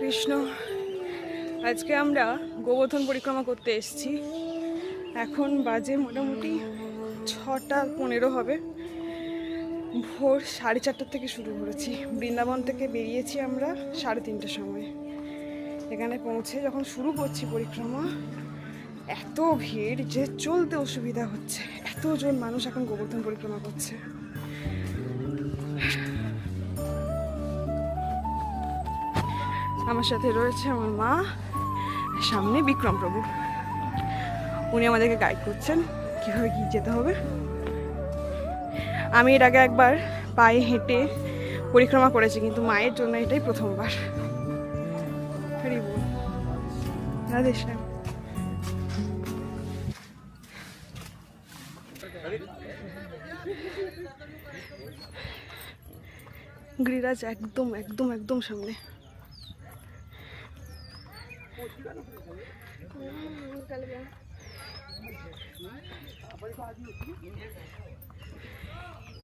কৃষ্ণ। আজকে আমরা গোবর্ধন পরিক্রমা করতে এসেছি। এখন বাজে মোটামুটি 6:15 হবে। ভোর 4:30 থেকে শুরু করেছি। বৃন্দাবন থেকে বেরিয়েছি আমরা 3:30টার সময়। এখানে পৌঁছে যখন শুরু করছি পরিক্রমা, এত ভিড় যে চলতে অসুবিধা হচ্ছে। এতজন মানুষ এখন গোবর্ধন পরিক্রমা করছে। আমার সাথে রয়েছে আমার মা, সামনে বিক্রম প্রভু। উনি আমাদেরকে গাইড করছেন কীভাবে কি যেতে হবে। আমি এর আগে একবার পায়ে হেঁটে পরিক্রমা করেছি, কিন্তু মায়ের জন্য এটাই প্রথমবার। হরি বল, রাধে শ্যাম। গিরিরাজ একদম একদম একদম সামনে।